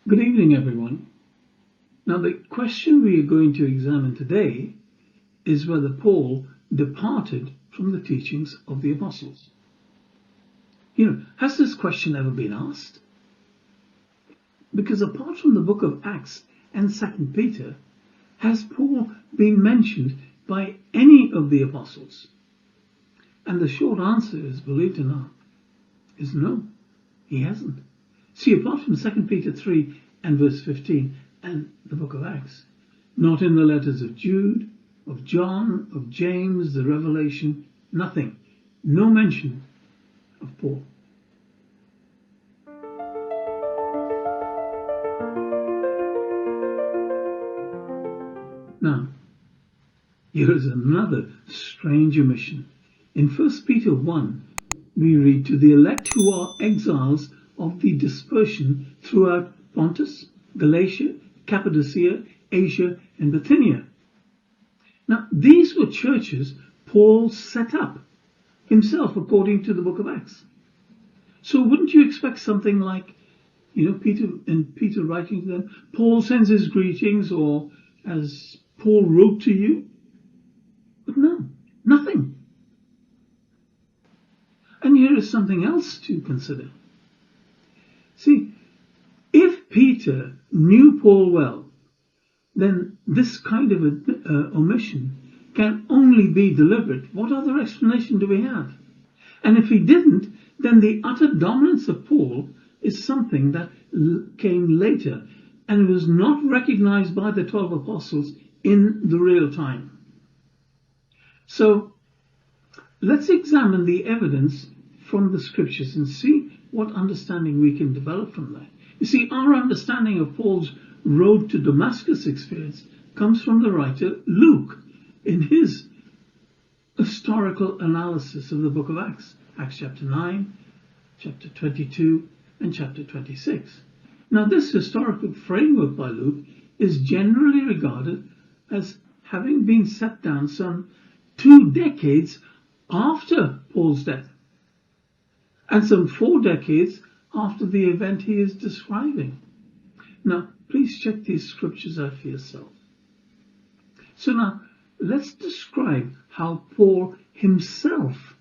Good evening, everyone. Now, the question we are going to examine today is whether Paul departed from the teachings of the apostles. Has this question ever been asked? Because apart from the book of Acts and 2 Peter, has Paul been mentioned by any of the apostles? And the short answer is, believe it or not, is no, he hasn't. See, apart from 2 Peter 3 and verse 15 and the book of Acts, not in the letters of Jude, of John, of James, the Revelation, nothing. No mention of Paul. Now, here is another strange omission. In 1 Peter 1, we read, "To the elect who are exiles of the dispersion throughout Pontus, Galatia, Cappadocia, Asia, and Bithynia." Now, these were churches Paul set up himself according to the book of Acts. So wouldn't you expect something like, Peter writing to them, Paul sends his greetings, or as Paul wrote to you? But no, nothing. And here is something else to consider. See, if Peter knew Paul well, then this kind of omission can only be deliberate. What other explanation do we have? And if he didn't, then the utter dominance of Paul is something that came later and was not recognized by the 12 apostles in the real time. So let's examine the evidence from the scriptures and see what understanding we can develop from that. You see, our understanding of Paul's road to Damascus experience comes from the writer Luke in his historical analysis of the book of Acts. Acts chapter 9, chapter 22, and chapter 26. Now, this historical framework by Luke is generally regarded as having been set down some 2 decades after Paul's death, and some 4 decades after the event he is describing. Now, please check these scriptures out for yourself. So now, let's describe how Paul himself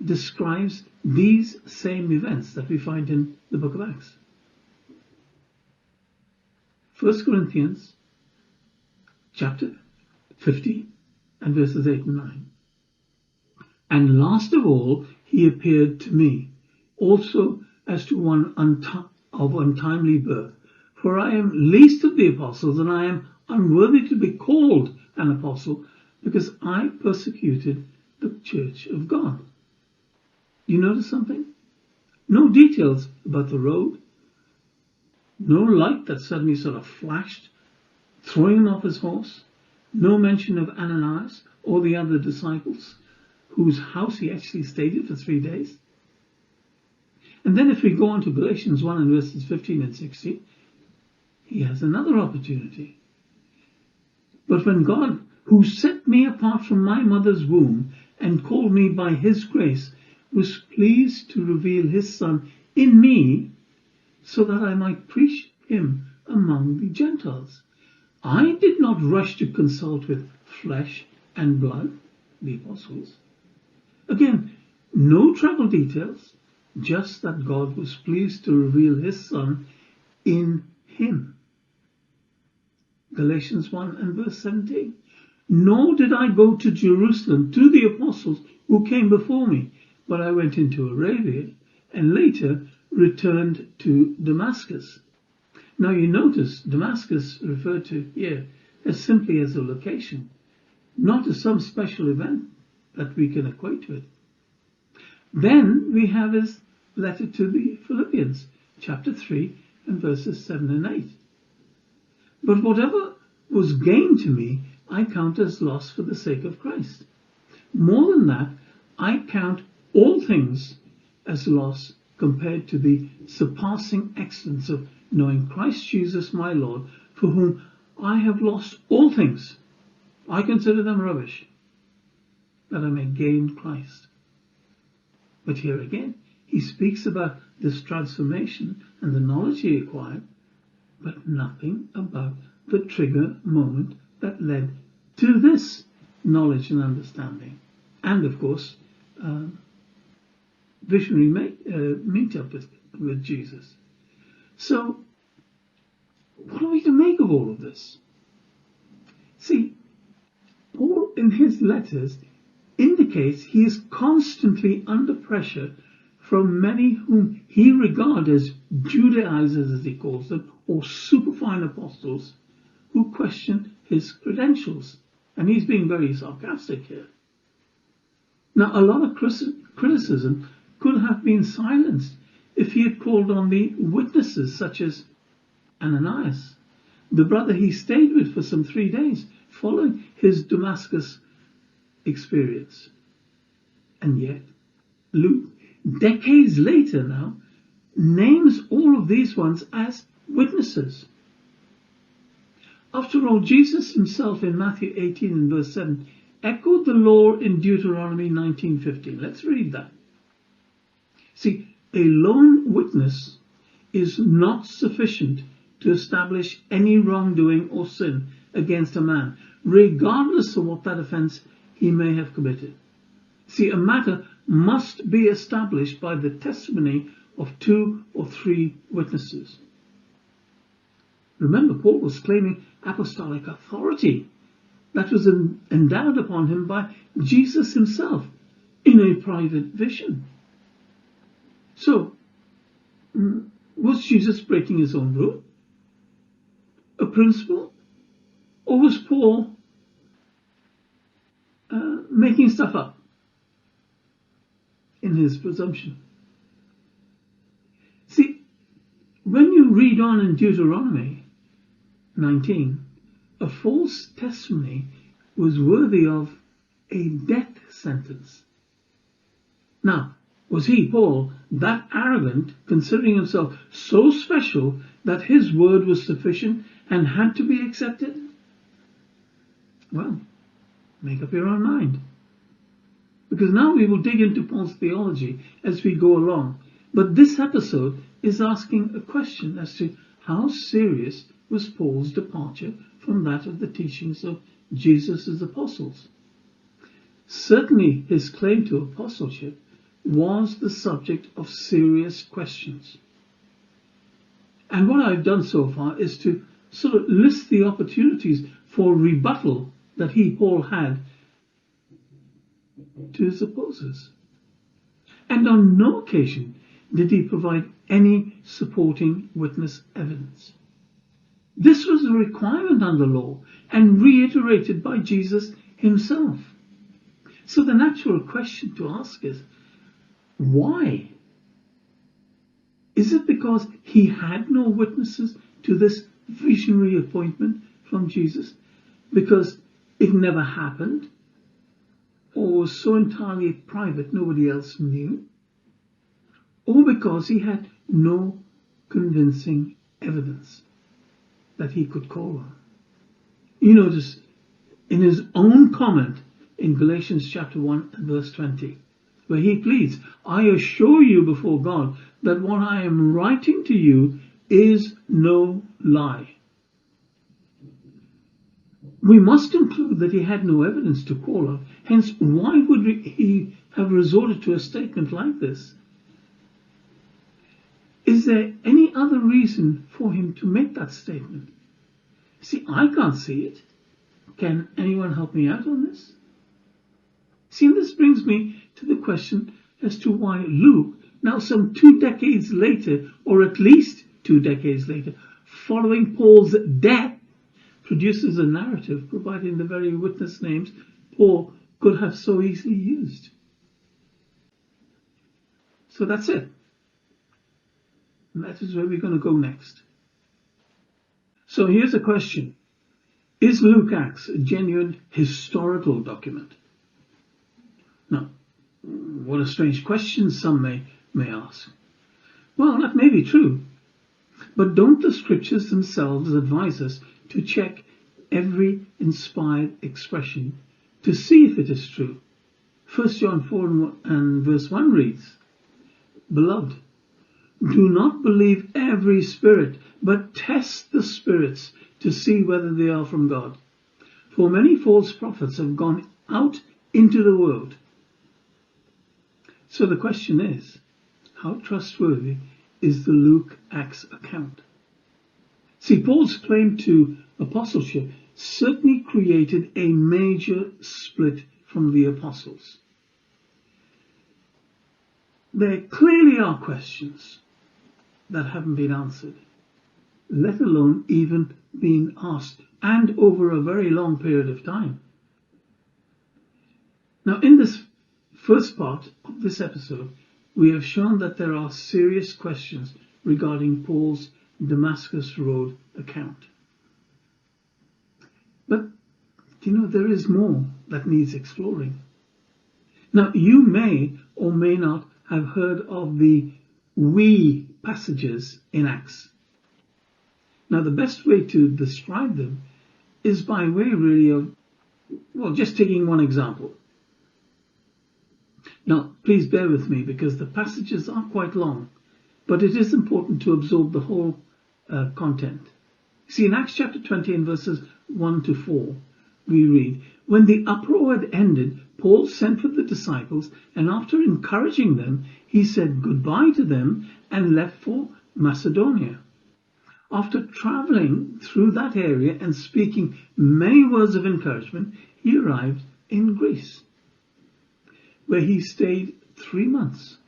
describes these same events that we find in the book of Acts. 1 Corinthians chapter 50 and verses 8 and 9. "And last of all, he appeared to me, also as to one of untimely birth. For I am least of the apostles, and I am unworthy to be called an apostle, because I persecuted the church of God." You notice something? No details about the road. No light that suddenly sort of flashed, throwing him off his horse. No mention of Ananias or the other disciples, whose house he actually stayed in for 3 days. And then if we go on to Galatians 1 and verses 15 and 16, he has another opportunity. "But when God, who set me apart from my mother's womb and called me by his grace, was pleased to reveal his Son in me, so that I might preach him among the Gentiles, I did not rush to consult with flesh and blood," the apostles. Again, no travel details, just that God was pleased to reveal his Son in him. Galatians 1 and verse 17. "Nor did I go to Jerusalem to the apostles who came before me, but I went into Arabia and later returned to Damascus." Now you notice Damascus referred to here as simply as a location, not as some special event that we can equate with. Then we have his letter to the Philippians, chapter 3 and verses 7 and 8. "But whatever was gain to me, I count as loss for the sake of Christ. More than that, I count all things as loss compared to the surpassing excellence of knowing Christ Jesus my Lord, for whom I have lost all things. I consider them rubbish, that I may gain Christ." But here again, he speaks about this transformation and the knowledge he acquired, but nothing about the trigger moment that led to this knowledge and understanding. And of course, visionary meet-up with Jesus. So, what are we to make of all of this? See, Paul in his letters indicates he is constantly under pressure from many whom he regards as Judaizers, as he calls them, or superfine apostles, who question his credentials. And he's being very sarcastic here. Now, a lot of criticism could have been silenced if he had called on the witnesses, such as Ananias, the brother he stayed with for some 3 days following his Damascus experience. And yet, Luke, decades later now, names all of these ones as witnesses. After all, Jesus himself in Matthew 18 and verse 7 echoed the law in Deuteronomy 19:15. Let's read that. See, a lone witness is not sufficient to establish any wrongdoing or sin against a man, regardless of what that offence he may have committed. See, a matter must be established by the testimony of 2 or 3 witnesses. Remember, Paul was claiming apostolic authority that was endowed upon him by Jesus himself in a private vision. So, was Jesus breaking his own rule, a principle, or was Paul making stuff up in his presumption? See, when you read on in Deuteronomy 19, a false testimony was worthy of a death sentence. Now, was he, Paul, that arrogant, considering himself so special that his word was sufficient and had to be accepted? Well, make up your own mind. Because now we will dig into Paul's theology as we go along. But this episode is asking a question as to how serious was Paul's departure from that of the teachings of Jesus' apostles. Certainly his claim to apostleship was the subject of serious questions. And what I've done so far is to sort of list the opportunities for rebuttal that he, Paul, had to his opposers. And on no occasion did he provide any supporting witness evidence. This was a requirement under law and reiterated by Jesus himself. So the natural question to ask is, why? Is it because he had no witnesses to this visionary appointment from Jesus? Because it never happened? Or was so entirely private nobody else knew? Or because he had no convincing evidence that he could call on? You notice in his own comment in Galatians chapter 1 and verse 20, where he pleads, I assure you before God that what I am writing to you is no lie. We must conclude that he had no evidence to call on. Hence, why would he have resorted to a statement like this? Is there any other reason for him to make that statement? See, I can't see it. Can anyone help me out on this? See, and this brings me to the question as to why Luke, now some 2 decades later, or at least 2 decades later, following Paul's death, produces a narrative providing the very witness names Paul could have so easily used. So that's it. And that is where we're going to go next. So here's a question. Is Luke Acts a genuine historical document? Now, what a strange question some may ask. Well, that may be true. But don't the scriptures themselves advise us to check every inspired expression to see if it is true? 1 John 4 and verse 1 reads, Beloved, do not believe every spirit, but test the spirits to see whether they are from God. For many false prophets have gone out into the world. So the question is, how trustworthy is the Luke-Acts account? See, Paul's claim to apostleship certainly created a major split from the apostles. There clearly are questions that haven't been answered, let alone even being asked, and over a very long period of time. Now, in this first part of this episode, we have shown that there are serious questions regarding Paul's Damascus Road account. But, there is more that needs exploring. Now, you may or may not have heard of the we passages in Acts. Now, the best way to describe them is by way really of, just taking one example. Now, please bear with me because the passages are quite long, but it is important to absorb the whole content. See, in Acts chapter 20 and verses 1 to 4, we read, "When the uproar had ended, Paul sent for the disciples, and after encouraging them, he said goodbye to them and left for Macedonia. After traveling through that area and speaking many words of encouragement, he arrived in Greece, where he stayed 3 months.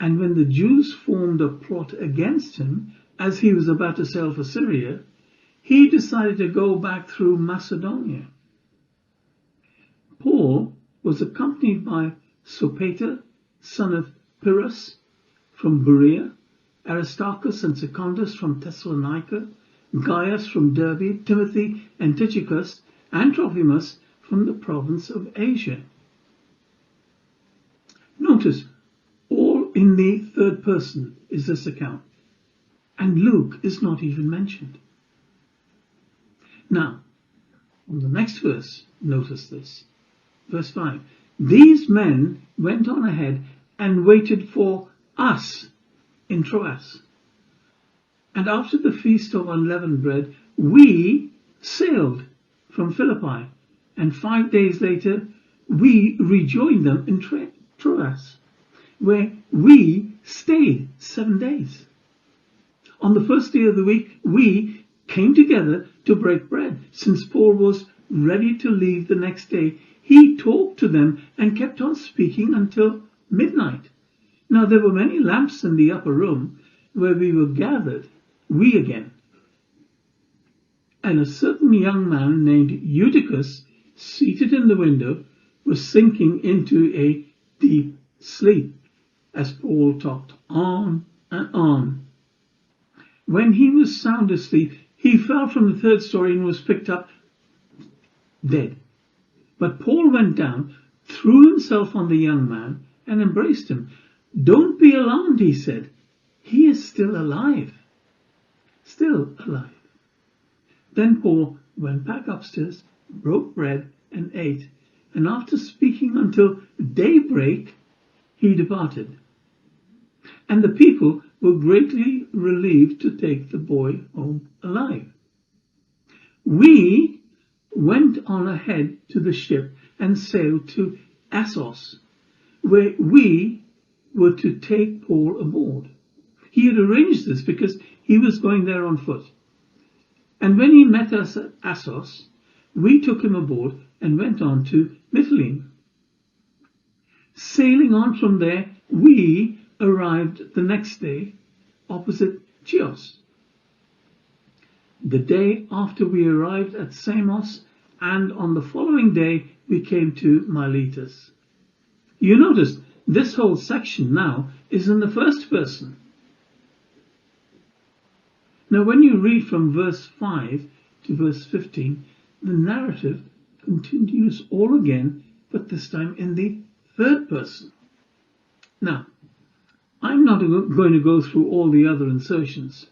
And when the Jews formed a plot against him, as he was about to sail for Syria, he decided to go back through Macedonia. Paul was accompanied by Sopater, son of Pyrrhus, from Berea, Aristarchus and Secundus from Thessalonica, Gaius from Derbe, Timothy and Tychicus, and Trophimus from the province of Asia." Notice, all in the third person is this account, and Luke is not even mentioned. Now, on the next verse, notice this. Verse 5. "These men went on ahead and waited for us in Troas. And after the feast of unleavened bread, we sailed from Philippi, and 5 days later we rejoined them in Troas, where we stayed 7 days. On the first day of the week, we came together to break bread. Since Paul was ready to leave the next day, he talked to them and kept on speaking until midnight. Now there were many lamps in the upper room where we were gathered, we again. And a certain young man named Eutychus, seated in the window, was sinking into a deep sleep as Paul talked on and on. When he was sound asleep, he fell from the third story and was picked up dead. But Paul went down, threw himself on the young man, and embraced him. 'Don't be alarmed,' he said. 'He is still alive.' Still alive. Then Paul went back upstairs, broke bread, and ate, and after speaking until daybreak, he departed. And the people were greatly relieved to take the boy home alive. We went on ahead to the ship and sailed to Assos, where we were to take Paul aboard. He had arranged this because he was going there on foot. And when he met us at Assos, we took him aboard and went on to Mytilene. Sailing on from there, we arrived the next day opposite Chios. The day after we arrived at Samos, and on the following day we came to Miletus." You notice this whole section now is in the first person. Now when you read from verse 5 to verse 15, the narrative continues all again, but this time in the third person. Now, I'm not going to go through all the other insertions.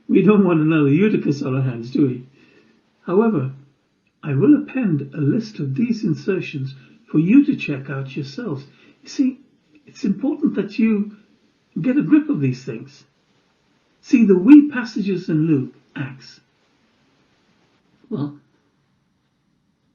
We don't want another Eutychus on our hands, do we? However, I will append a list of these insertions for you to check out yourselves. You see, it's important that you get a grip of these things. See, the we passages in Luke, Acts, well,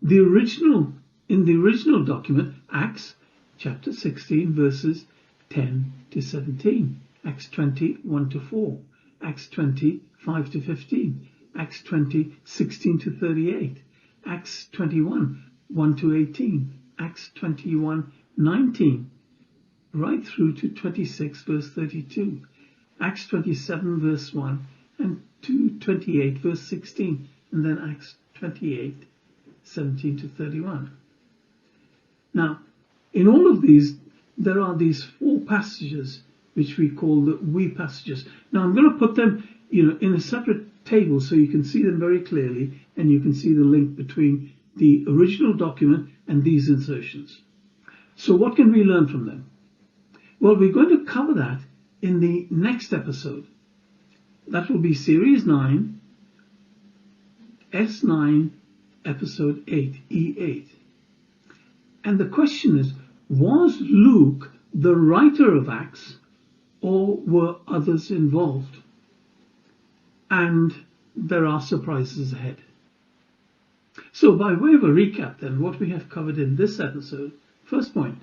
in the original document, Acts chapter 16, verses 10 to 17, Acts 20, 1 to 4, Acts 20, 5 to 15, Acts 20, 16 to 38, Acts 21, 1 to 18, Acts 21, 19, right through to 26, verse 32, Acts 27, verse 1, and to 28, verse 16, and then Acts 28, 17 to 31. Now, in all of these, there are these four passages which we call the we passages. Now, I'm going to put them, in a separate table so you can see them very clearly, and you can see the link between the original document and these insertions. So what can we learn from them? Well, we're going to cover that in the next episode. That will be Series 9, S9, Episode 8, E8. And the question is, was Luke the writer of Acts, or were others involved? And there are surprises ahead. So by way of a recap then, what we have covered in this episode, first point,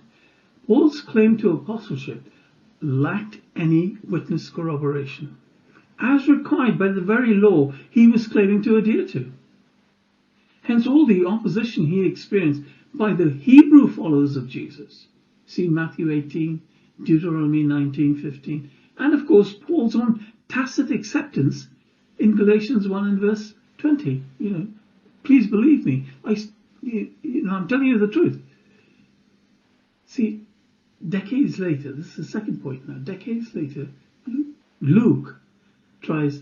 Paul's claim to apostleship lacked any witness corroboration, as required by the very law he was claiming to adhere to. Hence all the opposition he experienced by the Hebrew followers of Jesus. See Matthew 18, Deuteronomy 19:15, and of course Paul's own tacit acceptance in Galatians 1 and verse 20. Please believe me, I'm telling you the truth. See, decades later, this is the second point now, decades later, Luke tries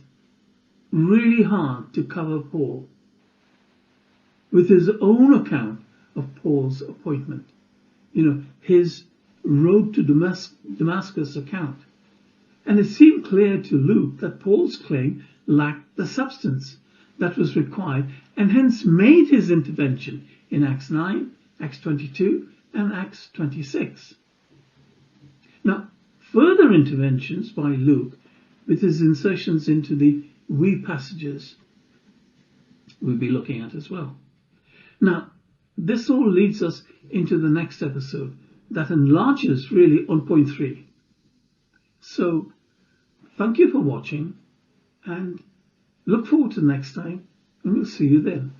really hard to cover Paul with his own account of Paul's appointment. His road to Damascus account. And it seemed clear to Luke that Paul's claim lacked the substance that was required, and hence made his intervention in Acts 9, Acts 22, and Acts 26. Now, further interventions by Luke with his insertions into the we passages we'll be looking at as well. Now, this all leads us into the next episode that enlarges really on point 3. So, thank you for watching, and look forward to next time, and we'll see you then.